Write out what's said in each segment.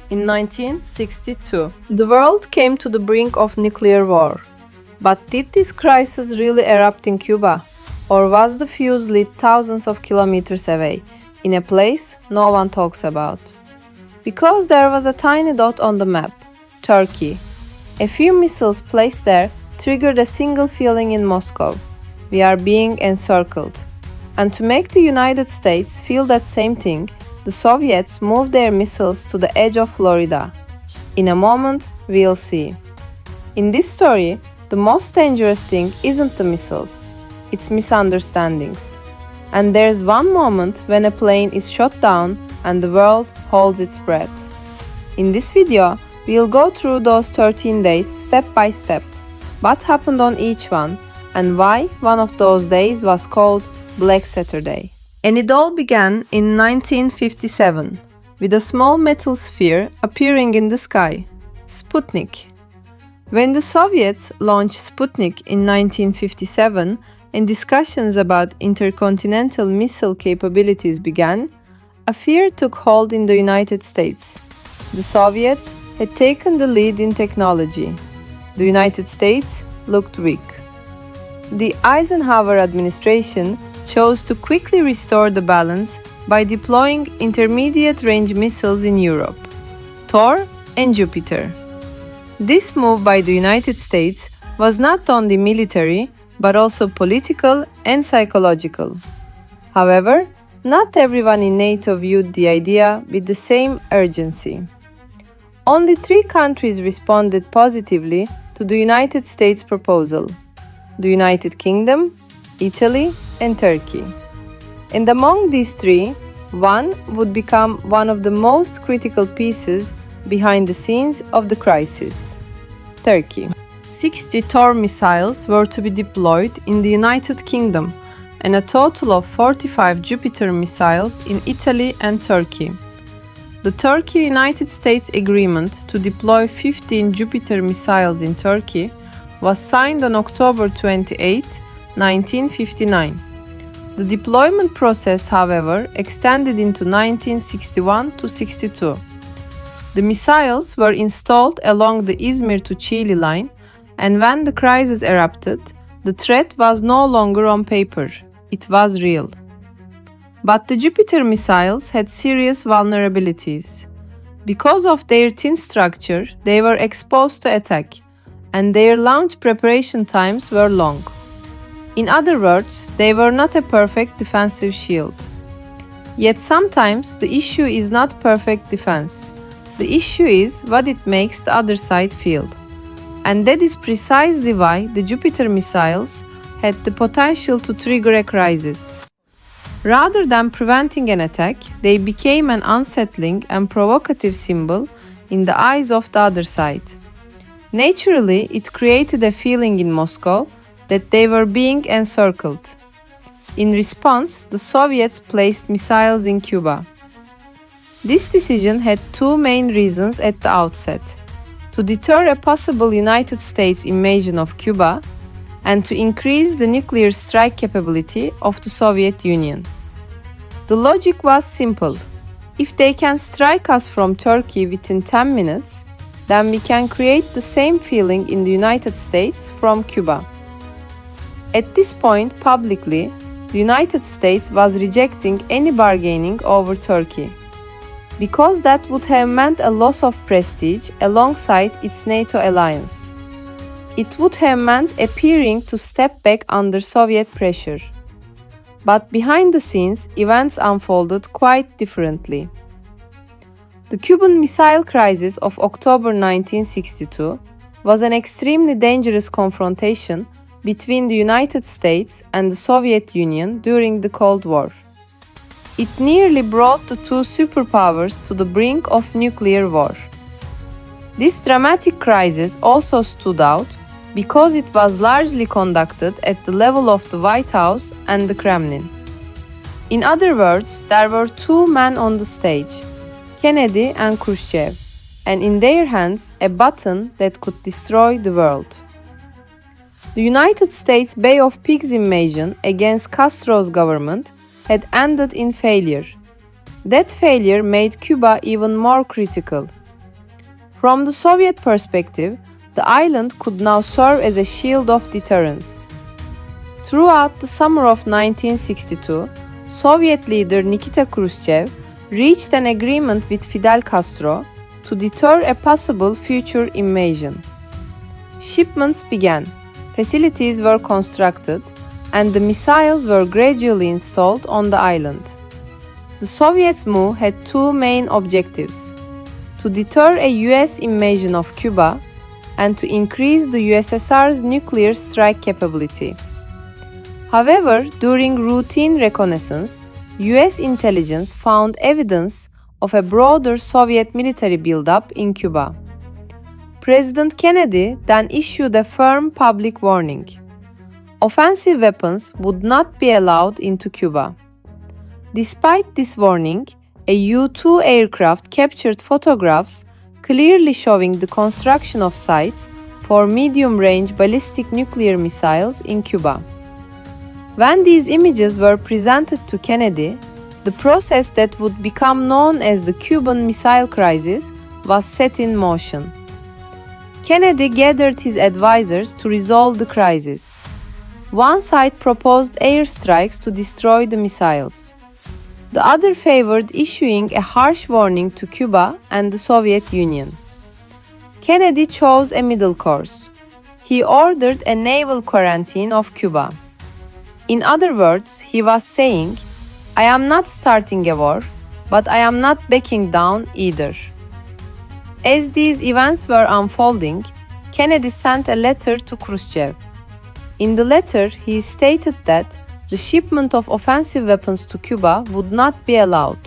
in 1962. The world came to the brink of nuclear war. But did this crisis really erupt in Cuba? Or was the fuse lit thousands of kilometers away, in a place no one talks about? Because there was a tiny dot on the map, Turkey. A few missiles placed there triggered a single feeling in Moscow: we are being encircled. And to make the United States feel that same thing, the Soviets moved their missiles to the edge of Florida. In a moment, we'll see. In this story, the most dangerous thing isn't the missiles, it's misunderstandings. And there's one moment when a plane is shot down and the world holds its breath. In this video, we'll go through those 13 days step by step, what happened on each one, and why one of those days was called Black Saturday. And it all began in 1957, with a small metal sphere appearing in the sky, Sputnik. When the Soviets launched Sputnik in 1957 and discussions about intercontinental missile capabilities began, a fear took hold in the United States. The Soviets had taken the lead in technology. The United States looked weak. The Eisenhower administration chose to quickly restore the balance by deploying intermediate-range missiles in Europe, Thor and Jupiter. This move by the United States was not only military, but also political and psychological. However, not everyone in NATO viewed the idea with the same urgency. Only 3 countries responded positively to the United States proposal: the United Kingdom, Italy, and Turkey. And among these 3, one would become one of the most critical pieces behind the scenes of the crisis: Turkey. 60 Thor missiles were to be deployed in the United Kingdom and a total of 45 Jupiter missiles in Italy and Turkey. The Turkey-United States agreement to deploy 15 Jupiter missiles in Turkey was signed on October 28, 1959. The deployment process, however, extended into 1961–62. The missiles were installed along the Izmir to Chile line, and when the crisis erupted, the threat was no longer on paper, it was real. But the Jupiter missiles had serious vulnerabilities. Because of their thin structure, they were exposed to attack, and their launch preparation times were long. In other words, they were not a perfect defensive shield. Yet sometimes the issue is not perfect defense. The issue is what it makes the other side feel. And that is precisely why the Jupiter missiles had the potential to trigger a crisis. Rather than preventing an attack, they became an unsettling and provocative symbol in the eyes of the other side. Naturally, it created a feeling in Moscow that they were being encircled. In response, the Soviets placed missiles in Cuba. This decision had 2 main reasons at the outset: to deter a possible United States invasion of Cuba and to increase the nuclear strike capability of the Soviet Union. The logic was simple: if they can strike us from Turkey within 10 minutes, then we can create the same feeling in the United States from Cuba. At this point, publicly, the United States was rejecting any bargaining over Turkey, because that would have meant a loss of prestige alongside its NATO alliance. It would have meant appearing to step back under Soviet pressure. But behind the scenes, events unfolded quite differently. The Cuban Missile Crisis of October 1962 was an extremely dangerous confrontation between the United States and the Soviet Union during the Cold War. It nearly brought the 2 superpowers to the brink of nuclear war. This dramatic crisis also stood out because it was largely conducted at the level of the White House and the Kremlin. In other words, there were 2 men on the stage, Kennedy and Khrushchev, and in their hands a button that could destroy the world. The United States Bay of Pigs invasion against Castro's government had ended in failure. That failure made Cuba even more critical. From the Soviet perspective, the island could now serve as a shield of deterrence. Throughout the summer of 1962, Soviet leader Nikita Khrushchev reached an agreement with Fidel Castro to deter a possible future invasion. Shipments began, facilities were constructed, and the missiles were gradually installed on the island. The Soviets' move had two main objectives: to deter a US invasion of Cuba and to increase the USSR's nuclear strike capability. However, during routine reconnaissance, US intelligence found evidence of a broader Soviet military buildup in Cuba. President Kennedy then issued a firm public warning. Offensive weapons would not be allowed into Cuba. Despite this warning, a U-2 aircraft captured photographs clearly showing the construction of sites for medium-range ballistic nuclear missiles in Cuba. When these images were presented to Kennedy, the process that would become known as the Cuban Missile Crisis was set in motion. Kennedy gathered his advisors to resolve the crisis. One side proposed airstrikes to destroy the missiles. The other favored issuing a harsh warning to Cuba and the Soviet Union. Kennedy chose a middle course. He ordered a naval quarantine of Cuba. In other words, he was saying, "I am not starting a war, but I am not backing down either." As these events were unfolding, Kennedy sent a letter to Khrushchev. In the letter, he stated that the shipment of offensive weapons to Cuba would not be allowed.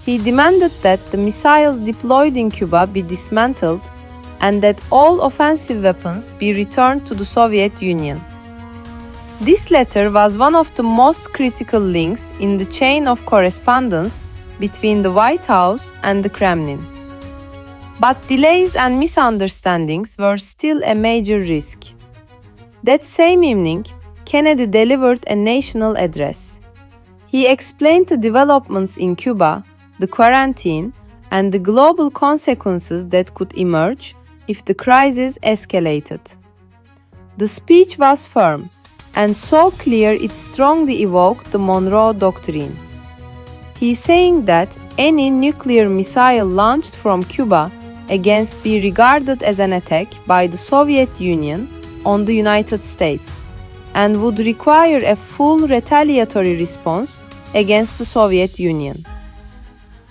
He demanded that the missiles deployed in Cuba be dismantled and that all offensive weapons be returned to the Soviet Union. This letter was one of the most critical links in the chain of correspondence between the White House and the Kremlin. But delays and misunderstandings were still a major risk. That same evening, Kennedy delivered a national address. He explained the developments in Cuba, the quarantine, and the global consequences that could emerge if the crisis escalated. The speech was firm and so clear it strongly evoked the Monroe Doctrine. He saying that any nuclear missile launched from Cuba against be regarded as an attack by the Soviet Union on the United States and would require a full retaliatory response against the Soviet Union.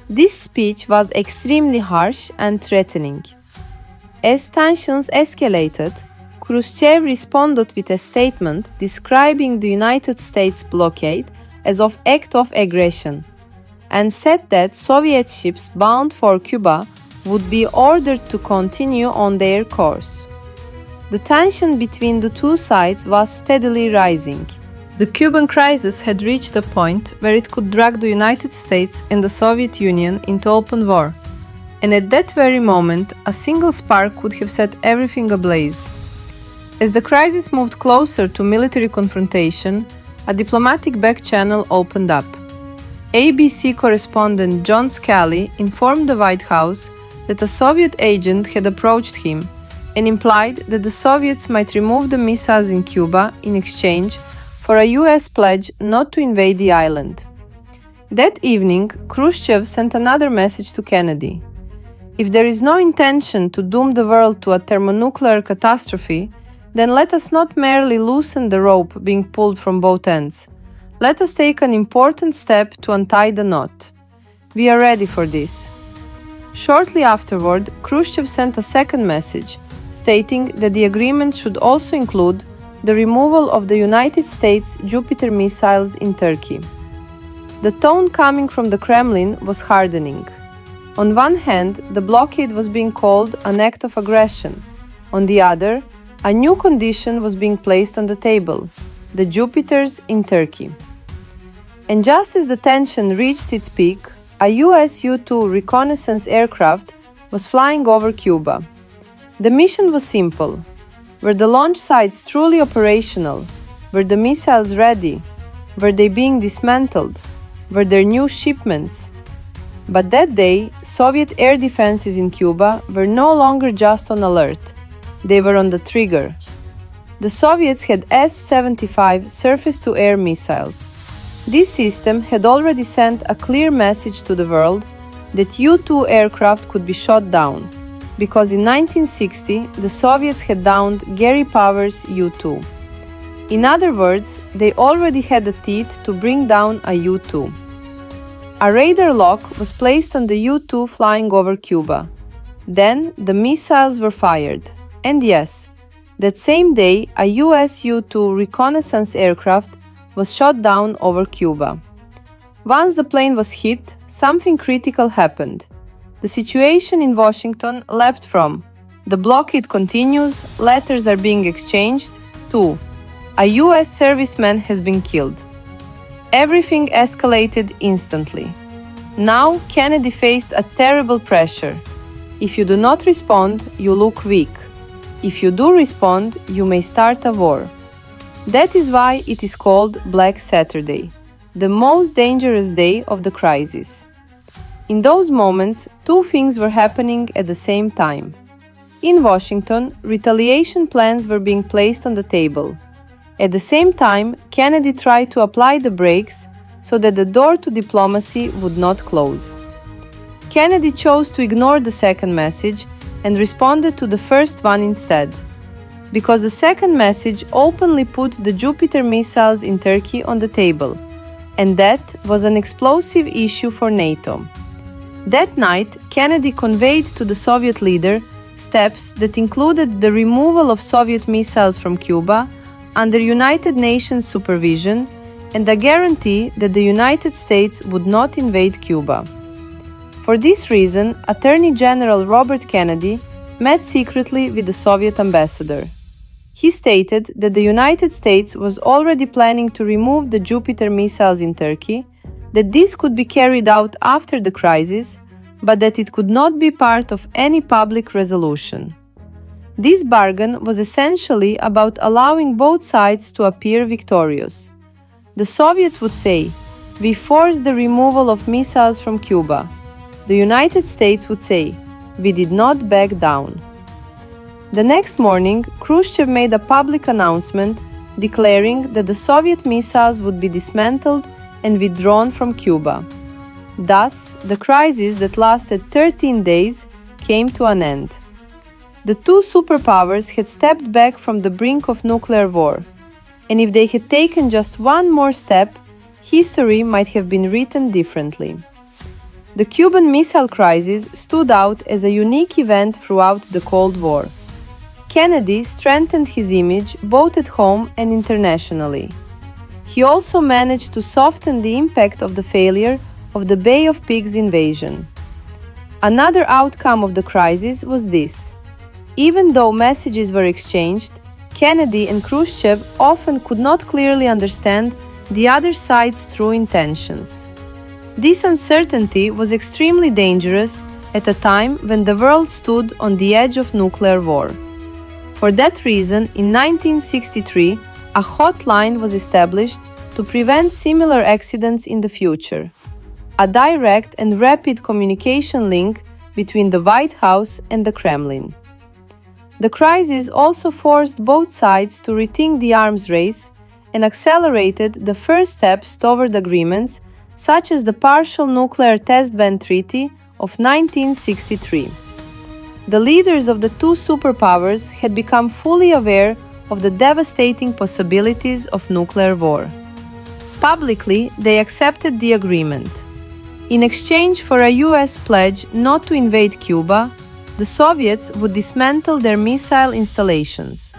This speech was extremely harsh and threatening. As tensions escalated, Khrushchev responded with a statement describing the United States blockade as an act of aggression and said that Soviet ships bound for Cuba would be ordered to continue on their course. The tension between the two sides was steadily rising. The Cuban crisis had reached a point where it could drag the United States and the Soviet Union into open war, and at that very moment, a single spark could have set everything ablaze. As the crisis moved closer to military confrontation, a diplomatic back channel opened up. ABC correspondent John Scali informed the White House that a Soviet agent had approached him and implied that the Soviets might remove the missiles in Cuba in exchange for a US pledge not to invade the island. That evening, Khrushchev sent another message to Kennedy. If there is no intention to doom the world to a thermonuclear catastrophe, then let us not merely loosen the rope being pulled from both ends. Let us take an important step to untie the knot. We are ready for this. Shortly afterward, Khrushchev sent a second message, stating that the agreement should also include the removal of the United States Jupiter missiles in Turkey. The tone coming from the Kremlin was hardening. On one hand, the blockade was being called an act of aggression. On the other, a new condition was being placed on the table, the Jupiters in Turkey. And just as the tension reached its peak, a US U-2 reconnaissance aircraft was flying over Cuba. The mission was simple. Were the launch sites truly operational? Were the missiles ready? Were they being dismantled? Were there new shipments? But that day, Soviet air defenses in Cuba were no longer just on alert, they were on the trigger. The Soviets had S-75 surface-to-air missiles. This system had already sent a clear message to the world that U-2 aircraft could be shot down, because in 1960 the Soviets had downed Gary Power's U-2. In other words, they already had the teeth to bring down a U-2. A radar lock was placed on the U-2 flying over Cuba. Then the missiles were fired. And yes, that same day, a US U-2 reconnaissance aircraft was shot down over Cuba. Once the plane was hit, something critical happened. The situation in Washington leapt from "the blockade continues, letters are being exchanged" to "a US serviceman has been killed." Everything escalated instantly. Now Kennedy faced a terrible pressure. If you do not respond, you look weak. If you do respond, you may start a war. That is why it is called Black Saturday, the most dangerous day of the crisis. In those moments, two things were happening at the same time. In Washington, retaliation plans were being placed on the table. At the same time, Kennedy tried to apply the brakes so that the door to diplomacy would not close. Kennedy chose to ignore the second message and responded to the first one instead, because the second message openly put the Jupiter missiles in Turkey on the table, and that was an explosive issue for NATO. That night, Kennedy conveyed to the Soviet leader steps that included the removal of Soviet missiles from Cuba under United Nations supervision and a guarantee that the United States would not invade Cuba. For this reason, Attorney General Robert Kennedy met secretly with the Soviet ambassador. He stated that the United States was already planning to remove the Jupiter missiles in Turkey, that this could be carried out after the crisis, but that it could not be part of any public resolution. This bargain was essentially about allowing both sides to appear victorious. The Soviets would say, "We forced the removal of missiles from Cuba." The United States would say, "We did not back down." The next morning, Khrushchev made a public announcement declaring that the Soviet missiles would be dismantled and withdrawn from Cuba. Thus, the crisis that lasted 13 days came to an end. The two superpowers had stepped back from the brink of nuclear war, and if they had taken just one more step, history might have been written differently. The Cuban Missile Crisis stood out as a unique event throughout the Cold War. Kennedy strengthened his image both at home and internationally. He also managed to soften the impact of the failure of the Bay of Pigs invasion. Another outcome of the crisis was this. Even though messages were exchanged, Kennedy and Khrushchev often could not clearly understand the other side's true intentions. This uncertainty was extremely dangerous at a time when the world stood on the edge of nuclear war. For that reason, in 1963, a hotline was established to prevent similar accidents in the future, a direct and rapid communication link between the White House and the Kremlin. The crisis also forced both sides to rethink the arms race and accelerated the first steps toward agreements such as the Partial Nuclear Test Ban Treaty of 1963. The leaders of the two superpowers had become fully aware of the devastating possibilities of nuclear war. Publicly, they accepted the agreement. In exchange for a US pledge not to invade Cuba, the Soviets would dismantle their missile installations.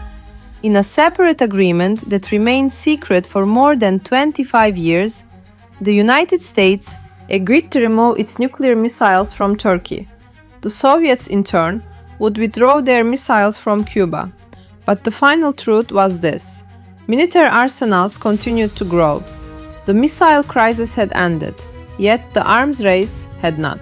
In a separate agreement that remained secret for more than 25 years, the United States agreed to remove its nuclear missiles from Turkey. The Soviets, in turn, would withdraw their missiles from Cuba. But the final truth was this: military arsenals continued to grow. The missile crisis had ended, yet the arms race had not.